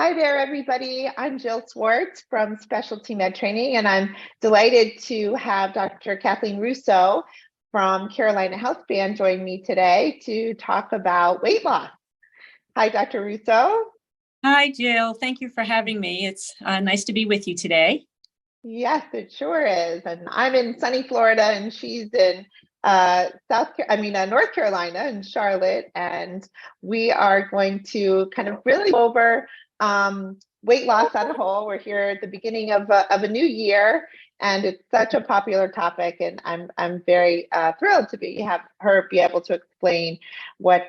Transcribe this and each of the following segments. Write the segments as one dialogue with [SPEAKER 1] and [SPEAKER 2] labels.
[SPEAKER 1] Hi there, everybody. I'm Jill Swartz from Specialty Med Training, and I'm delighted to have Dr. Kathleen Russo from Carolina Health Band join me today to talk about weight loss. Hi, Dr. Russo.
[SPEAKER 2] Hi, Jill. Thank you for having me. It's nice to be with you today.
[SPEAKER 1] Yes, it sure is. And I'm in sunny Florida, and she's in North Carolina in Charlotte, and we are going to kind of really go over weight loss on a whole. We're here at the beginning of a new year, and it's such a popular topic, and I'm very thrilled to have her be able to explain what's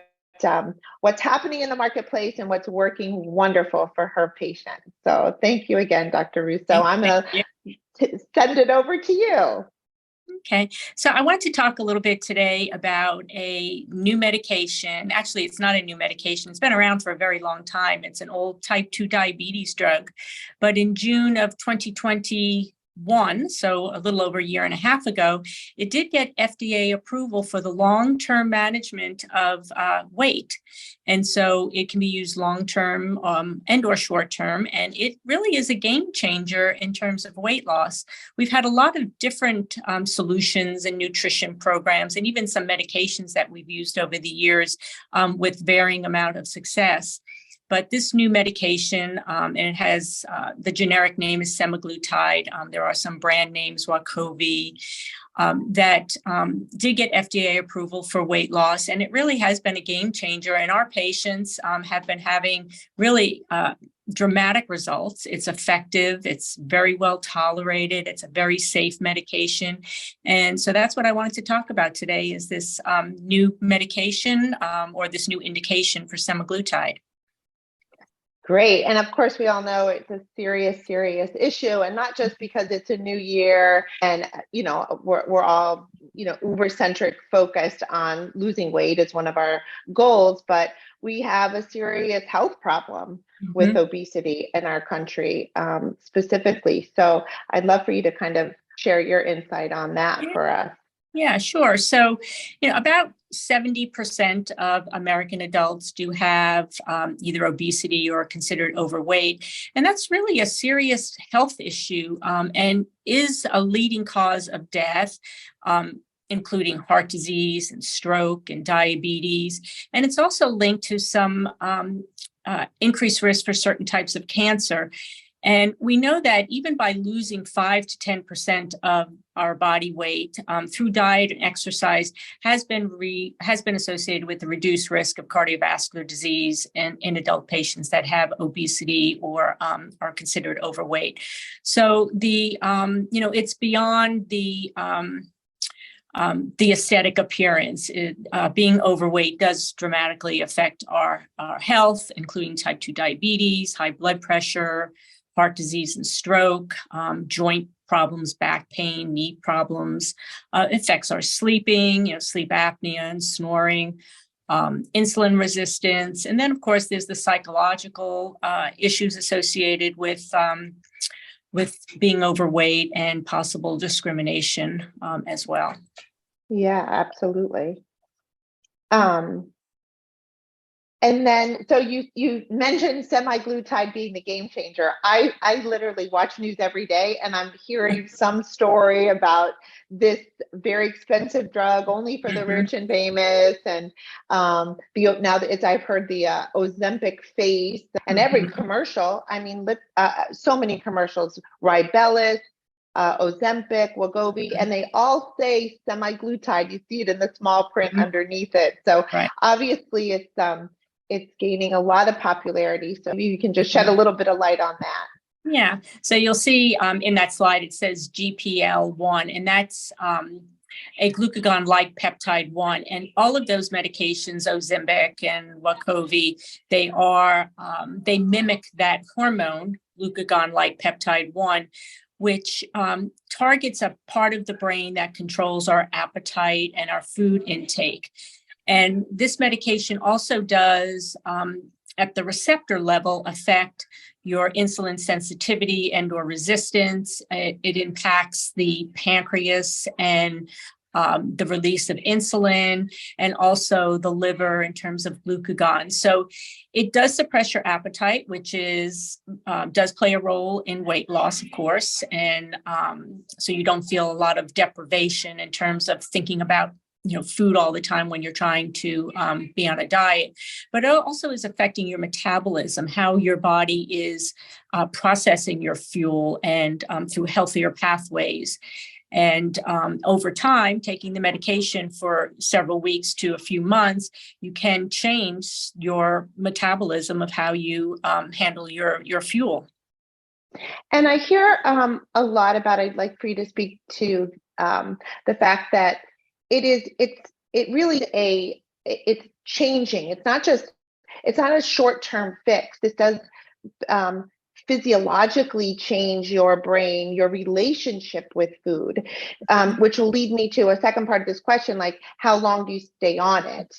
[SPEAKER 1] happening in the marketplace and what's working wonderful for her patients. So thank you again, Dr. Russo. I'm going to send it over to you.
[SPEAKER 2] Okay, so I want to talk a little bit today about a new medication. Actually, it's not a new medication. It's been around for a very long time. It's an old type 2 diabetes drug. But in June of 2021, so a little over a year and a half ago, it did get FDA approval for the long-term management of weight. And so it can be used long-term and or short-term, and it really is a game changer in terms of weight loss. We've had a lot of different solutions and nutrition programs, and even some medications that we've used over the years with varying amount of success. But this new medication, and it has the generic name is Semaglutide. There are some brand names, Wegovy, that did get FDA approval for weight loss. And it really has been a game changer. And our patients have been having really dramatic results. It's effective. It's very well tolerated. It's a very safe medication. And so that's what I wanted to talk about today is this new medication or this new indication for Semaglutide.
[SPEAKER 1] Great. And of course, we all know it's a serious, serious issue, and not just because it's a new year and, we're all, uber-centric focused on losing weight as one of our goals, but we have a serious health problem with obesity in our country specifically. So I'd love for you to kind of share your insight on that for us.
[SPEAKER 2] Yeah, sure. So, about 70% of American adults do have either obesity or considered overweight. And that's really a serious health issue and is a leading cause of death, including heart disease and stroke and diabetes. And it's also linked to some increased risk for certain types of cancer. And we know that even by losing 5 to 10% of our body weight through diet and exercise has been associated with the reduced risk of cardiovascular disease in adult patients that have obesity or are considered overweight. So it's beyond the aesthetic appearance. Being overweight does dramatically affect our health, including type 2 diabetes, high blood pressure, heart disease and stroke, joint problems, back pain, knee problems. It affects our sleeping, sleep apnea and snoring, insulin resistance. And then, of course, there's the psychological issues associated with being overweight and possible discrimination as well.
[SPEAKER 1] Yeah, absolutely. And then, so you mentioned semaglutide being the game changer. I literally watch news every day, and I'm hearing some story about this very expensive drug only for the rich and famous. And now that I've heard the Ozempic face and every commercial. I mean, so many commercials, Ribellis, Ozempic, Wegovy, and they all say semaglutide. You see it in the small print underneath it. So obviously it's gaining a lot of popularity. So maybe you can just shed a little bit of light on that.
[SPEAKER 2] Yeah. So you'll see in that slide, it says GPL1, and that's a glucagon-like peptide 1. And all of those medications, Ozempic and Wegovy, they mimic that hormone, glucagon-like peptide 1, which targets a part of the brain that controls our appetite and our food intake. And this medication also does, at the receptor level, affect your insulin sensitivity and or resistance. It impacts the pancreas and the release of insulin, and also the liver in terms of glucagon. So it does suppress your appetite, which does play a role in weight loss, of course. And so you don't feel a lot of deprivation in terms of thinking about food all the time when you're trying to be on a diet. But it also is affecting your metabolism, how your body is processing your fuel, and through healthier pathways. And over time, taking the medication for several weeks to a few months, you can change your metabolism of how you handle your fuel.
[SPEAKER 1] And I hear a lot about, I'd like for you to speak to the fact that it's changing. It's not a short-term fix. This does physiologically change your brain, your relationship with food, which will lead me to a second part of this question, like how long do you stay on it?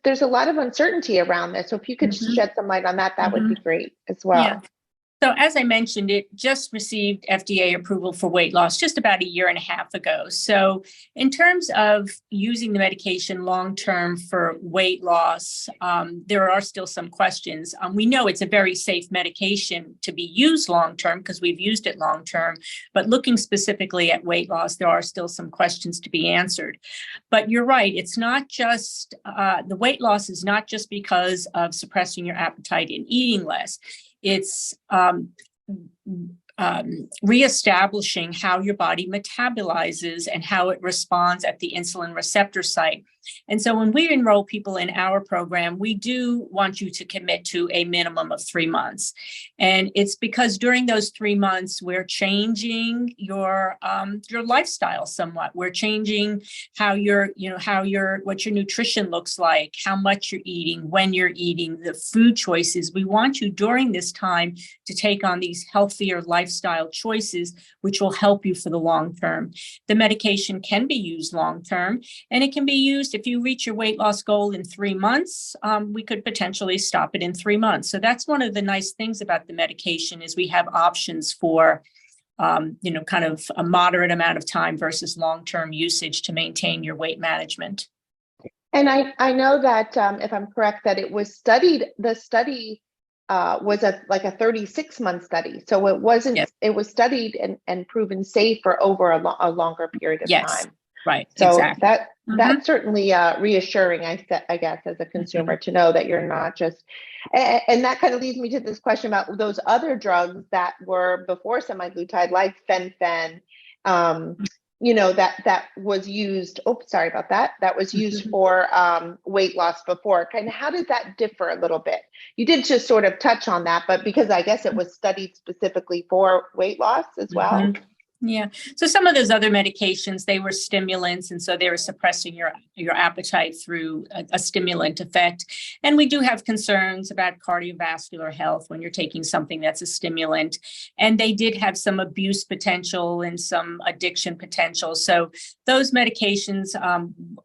[SPEAKER 1] There's a lot of uncertainty around this. So if you could shed some light on that, that would be great as well.
[SPEAKER 2] Yeah. So as I mentioned, it just received FDA approval for weight loss just about a year and a half ago. So in terms of using the medication long-term for weight loss, there are still some questions. We know it's a very safe medication to be used long-term because we've used it long-term, but looking specifically at weight loss, there are still some questions to be answered. But you're right, it's not just, the weight loss is not just because of suppressing your appetite and eating less. It's reestablishing how your body metabolizes and how it responds at the insulin receptor site. And so when we enroll people in our program, we do want you to commit to a minimum of 3 months. And it's because during those 3 months, we're changing your lifestyle somewhat. We're changing what your nutrition looks like, how much you're eating, when you're eating, the food choices. We want you during this time to take on these healthier lifestyle choices, which will help you for the long term. The medication can be used long term, and it can be used if you reach your weight loss goal in 3 months. We could potentially stop it in 3 months. So that's one of the nice things about the medication is we have options for, kind of a moderate amount of time versus long-term usage to maintain your weight management.
[SPEAKER 1] And I know that if I'm correct, that it was studied. The study was a 36-month study. So it wasn't. Yes. It was studied and proven safe for over a longer period of time.
[SPEAKER 2] Right.
[SPEAKER 1] So
[SPEAKER 2] exactly.
[SPEAKER 1] That's certainly reassuring, I guess, as a consumer to know that you're not just, and that kind of leads me to this question about those other drugs that were before semaglutide, like fen-phen, that was used. Oh, sorry about that. That was used for weight loss before. Kind of, how did that differ a little bit? You did just sort of touch on that, but because I guess it was studied specifically for weight loss as well.
[SPEAKER 2] Yeah. So some of those other medications, they were stimulants. And so they were suppressing your appetite through a stimulant effect. And we do have concerns about cardiovascular health when you're taking something that's a stimulant. And they did have some abuse potential and some addiction potential. So those medications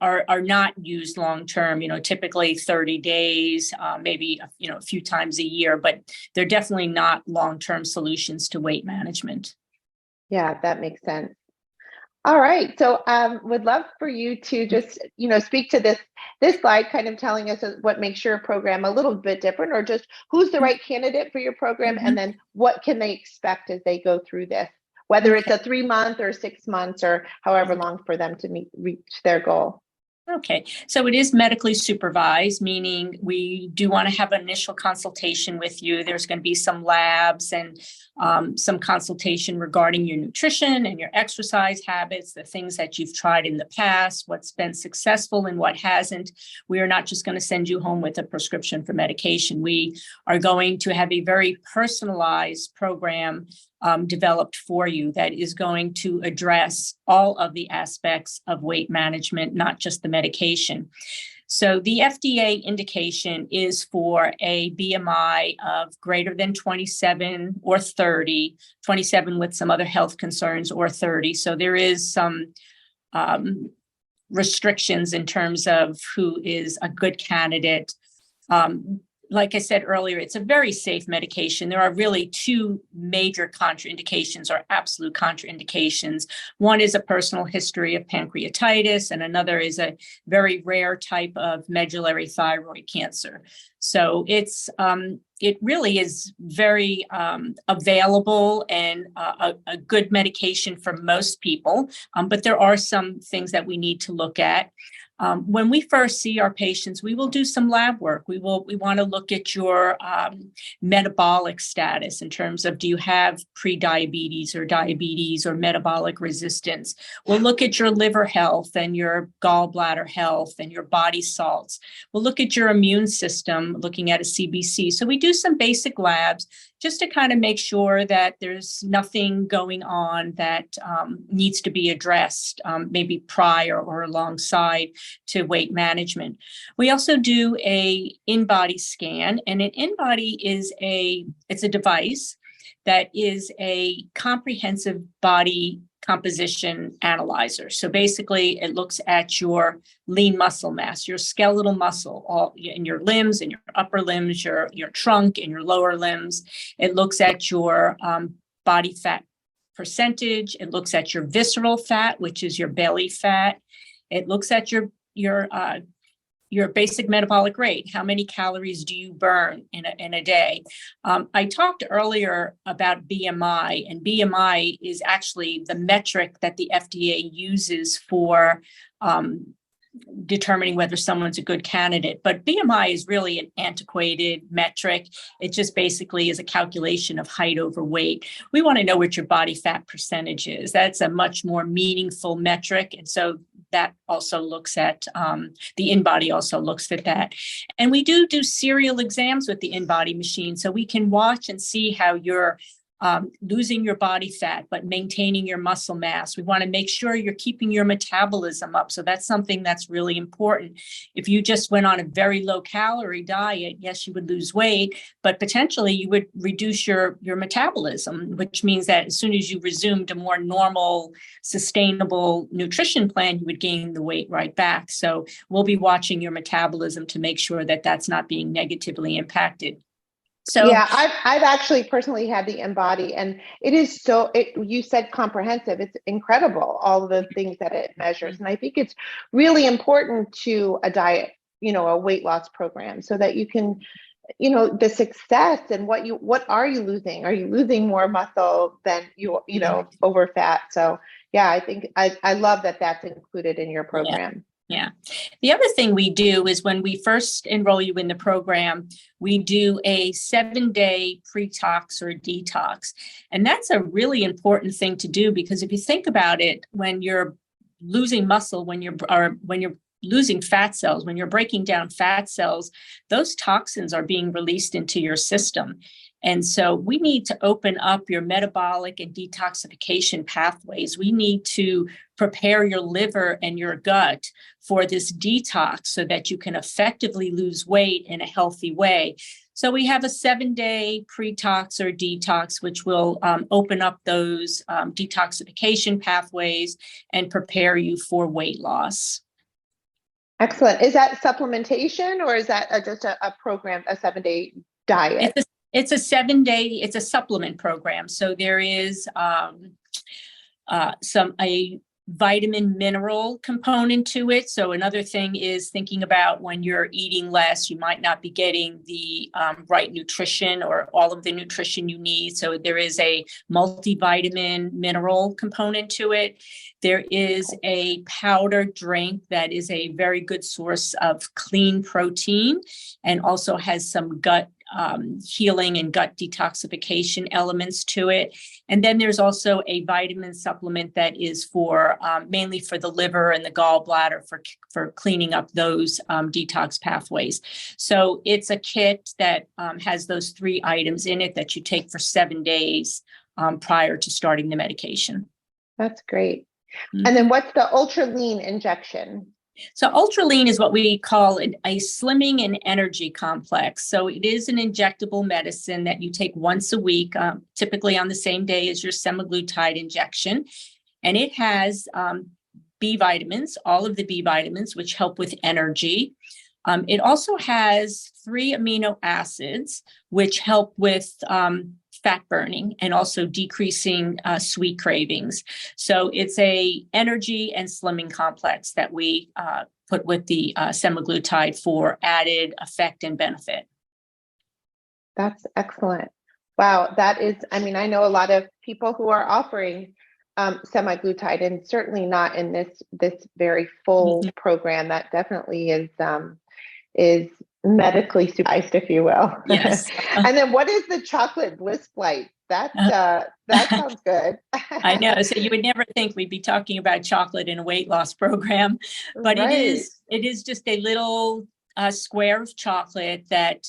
[SPEAKER 2] are not used long term, typically 30 days, maybe, a few times a year, but they're definitely not long-term solutions to weight management.
[SPEAKER 1] Yeah, that makes sense. All right. So would love for you to just, speak to this slide, kind of telling us what makes your program a little bit different, or just who's the right candidate for your program, and then what can they expect as they go through this, whether it's a 3 month or 6 months or however long for them to reach their goal.
[SPEAKER 2] Okay, so it is medically supervised, meaning we do want to have an initial consultation with you. There's going to be some labs and some consultation regarding your nutrition and your exercise habits, the things that you've tried in the past, what's been successful and what hasn't. We are not just going to send you home with a prescription for medication. We are going to have a very personalized program developed for you that is going to address all of the aspects of weight management, not just the medication. So the FDA indication is for a BMI of greater than 27 or 30, 27 with some other health concerns or 30. So there is some restrictions in terms of who is a good candidate. like I said earlier, it's a very safe medication. There are really two major contraindications or absolute contraindications. One is a personal history of pancreatitis, and another is a very rare type of medullary thyroid cancer. So it really is very available and a good medication for most people. But there are some things that we need to look at. When we first see our patients, we will do some lab work. We want to look at your metabolic status in terms of, do you have prediabetes or diabetes or metabolic resistance? We'll look at your liver health and your gallbladder health and your body salts. We'll look at your immune system, looking at a CBC. So we do some basic labs just to kind of make sure that there's nothing going on that needs to be addressed, maybe prior or alongside to weight management. We also do a in-body scan, and an in-body is it's a device that is a comprehensive body composition analyzer. So basically, it looks at your lean muscle mass, your skeletal muscle, all in your limbs, in your upper limbs, your trunk, and your lower limbs. It looks at your body fat percentage. It looks at your visceral fat, which is your belly fat. It looks at your basic metabolic rate. How many calories do you burn in a day? I talked earlier about BMI, and BMI is actually the metric that the FDA uses for determining whether someone's a good candidate. But BMI is really an antiquated metric. It just basically is a calculation of height over weight. We want to know what your body fat percentage is. That's a much more meaningful metric. And so that also looks at, the in-body also looks at that. And we do serial exams with the in-body machine. So we can watch and see how you're losing your body fat, but maintaining your muscle mass. We want to make sure you're keeping your metabolism up. So that's something that's really important. If you just went on a very low calorie diet, yes, you would lose weight, but potentially you would reduce your metabolism, which means that as soon as you resumed a more normal, sustainable nutrition plan, you would gain the weight right back. So we'll be watching your metabolism to make sure that that's not being negatively impacted. So
[SPEAKER 1] yeah, I've actually personally had the Embody, and it is you said comprehensive. It's incredible, all of the things that it measures. And I think it's really important to a diet, a weight loss program, so that you can, the success and what are you losing? Are you losing more muscle than over fat? So yeah, I think I love that that's included in your program.
[SPEAKER 2] Yeah. The other thing we do is when we first enroll you in the program, we do a 7-day pre-tox or detox. And that's a really important thing to do, because if you think about it, when you're losing muscle, when you're losing fat cells, when you're breaking down fat cells, those toxins are being released into your system. And so we need to open up your metabolic and detoxification pathways. We need to prepare your liver and your gut for this detox so that you can effectively lose weight in a healthy way. So we have a 7-day pre-tox or detox, which will open up those detoxification pathways and prepare you for weight loss.
[SPEAKER 1] Excellent. Is that supplementation, or is that just a program, a 7-day diet?
[SPEAKER 2] It's a 7-day, it's a supplement program. So there is a vitamin mineral component to it. So another thing is thinking about when you're eating less, you might not be getting the right nutrition or all of the nutrition you need. So there is a multivitamin mineral component to it. There is a powder drink that is a very good source of clean protein and also has some gut healing and gut detoxification elements to it. And then there's also a vitamin supplement that is for mainly for the liver and the gallbladder for cleaning up those detox pathways. So it's a kit that has those 3 items in it that you take for 7 days prior to starting the medication.
[SPEAKER 1] That's great. Mm-hmm. And then what's the Ultra Lean injection?
[SPEAKER 2] So Ultra Lean is what we call a slimming and energy complex. So it is an injectable medicine that you take once a week, typically on the same day as your Semaglutide injection. And it has B vitamins, all of the B vitamins, which help with energy. It also has 3 amino acids, which help with fat burning and also decreasing sweet cravings. So it's a energy and slimming complex that we put with the semaglutide for added effect and benefit.
[SPEAKER 1] That's excellent. Wow, that is, I mean, I know a lot of people who are offering semaglutide, and certainly not in this very full program. That definitely is medically supervised, if you will.
[SPEAKER 2] Yes.
[SPEAKER 1] And then what is the chocolate bliss flight? That sounds good.
[SPEAKER 2] I know. So you would never think we'd be talking about chocolate in a weight loss program, but
[SPEAKER 1] Right.
[SPEAKER 2] it is just a little square of chocolate that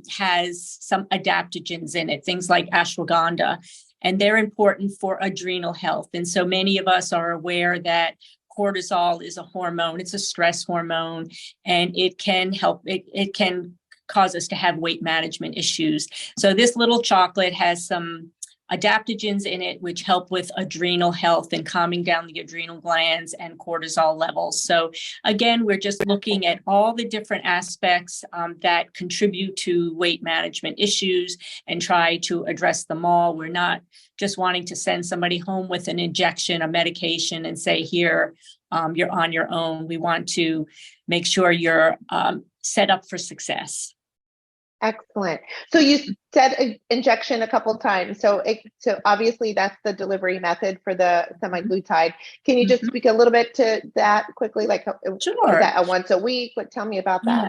[SPEAKER 2] has some adaptogens in it, things like ashwagandha, and they're important for adrenal health. And so many of us are aware that cortisol is a hormone. It's a stress hormone, and it can help. It can cause us to have weight management issues. So this little chocolate has some adaptogens in it, which help with adrenal health and calming down the adrenal glands and cortisol levels. So again, we're just looking at all the different aspects that contribute to weight management issues and try to address them all. We're not just wanting to send somebody home with an injection, a medication, and say, here, you're on your own. We want to make sure you're set up for success.
[SPEAKER 1] Excellent. So you said injection a couple times. So obviously that's the delivery method for the semaglutide. Can you just speak a little bit to that quickly? Like,
[SPEAKER 2] Sure.
[SPEAKER 1] Is that a once a week? Tell me about that.
[SPEAKER 2] Yeah.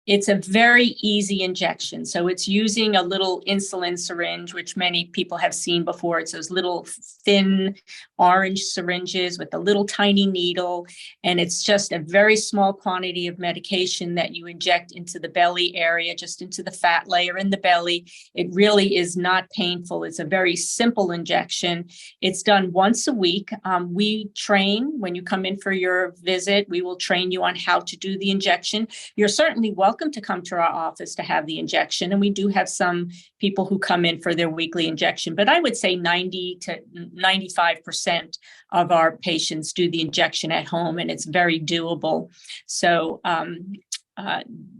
[SPEAKER 2] It's a very easy injection. So it's using a little insulin syringe, which many people have seen before. It's those little thin orange syringes with a little tiny needle. And it's just a very small quantity of medication that you inject into the belly area, just into the fat layer in the belly. It really is not painful. It's a very simple injection. It's done once a week. We train when you come in for your visit. We will train you on how to do the injection. You're certainly welcome to come to our office to have the injection. And we do have some people who come in for their weekly injection, but I would say 90 to 95% of our patients do the injection at home, and it's very doable. So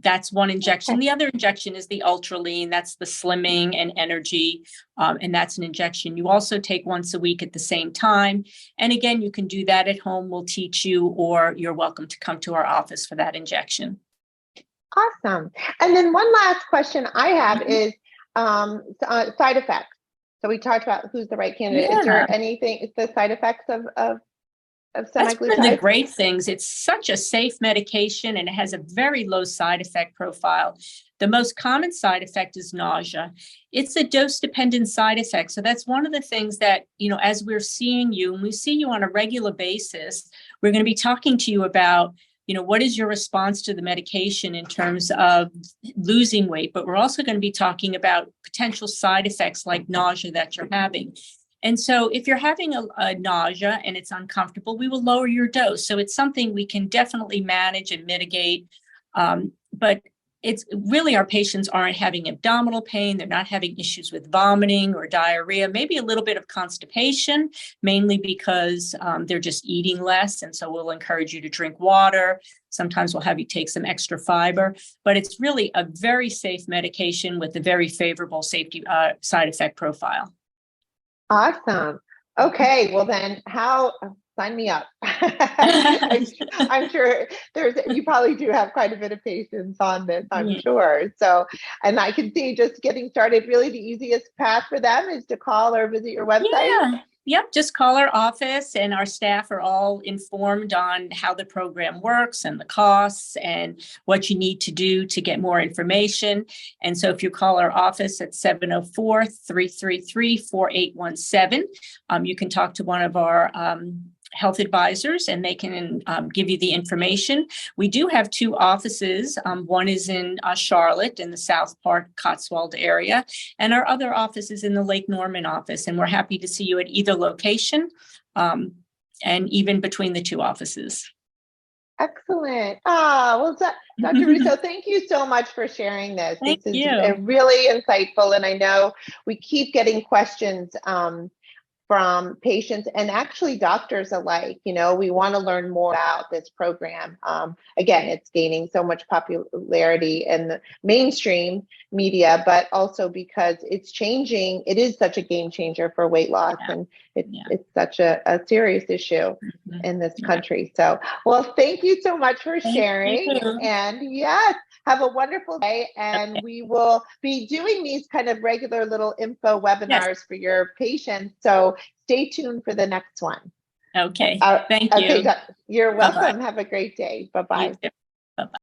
[SPEAKER 2] that's one injection. The other injection is the Ultraline. That's the slimming and energy. And that's an injection you also take once a week at the same time. And again, you can do that at home. We'll teach you, or you're welcome to come to our office for that injection.
[SPEAKER 1] Awesome. And then one last question I have is side effects. So we talked about who's the right candidate.
[SPEAKER 2] Yeah.
[SPEAKER 1] Is there anything, the side effects of semaglutide?
[SPEAKER 2] That's one of the great things. It's such a safe medication, and it has a very low side effect profile. The most common side effect is nausea. It's a dose-dependent side effect. So that's one of the things that, as we're seeing you, and we see you on a regular basis, we're going to be talking to you about what is your response to the medication in terms of losing weight? But we're also going to be talking about potential side effects like nausea that you're having. And so if you're having a nausea and it's uncomfortable, we will lower your dose. So it's something we can definitely manage and mitigate. But it's really, our patients aren't having abdominal pain. They're not having issues with vomiting or diarrhea, maybe a little bit of constipation, mainly because they're just eating less. And so we'll encourage you to drink water. Sometimes we'll have you take some extra fiber, but it's really a very safe medication with a very favorable safety side effect profile.
[SPEAKER 1] Awesome. Okay. Well then, sign me up. I'm sure you probably do have quite a bit of patience on this, I'm sure. So, and I can see just getting started, really the easiest path for them is to call or visit your website.
[SPEAKER 2] Yeah. Yep. Just call our office, and our staff are all informed on how the program works and the costs and what you need to do to get more information. And so if you call our office at 704-333-4817, you can talk to one of our health advisors, and they can give you the information. We do have 2 offices. One is in Charlotte in the South Park, Cotswold area, and our other office is in the Lake Norman office. And we're happy to see you at either location, and even between the 2 offices.
[SPEAKER 1] Excellent. Well, Dr. Russo, thank you so much for sharing this.
[SPEAKER 2] Thank
[SPEAKER 1] this is
[SPEAKER 2] you.
[SPEAKER 1] Really insightful. And I know we keep getting questions from patients and actually doctors alike. You know, we want to learn more about this program. Again, it's gaining so much popularity in the mainstream media, but also because it's changing. It is such a game changer for weight loss, and it's such a serious issue in this country. So, well, thank you so much for sharing. And yes, have a wonderful day. And we will be doing these kind of regular little info webinars for your patients. So stay tuned for the next one.
[SPEAKER 2] Okay. Thank you.
[SPEAKER 1] Okay, you're welcome.
[SPEAKER 2] Bye-bye.
[SPEAKER 1] Have a great day. Bye-bye.
[SPEAKER 2] Bye-bye.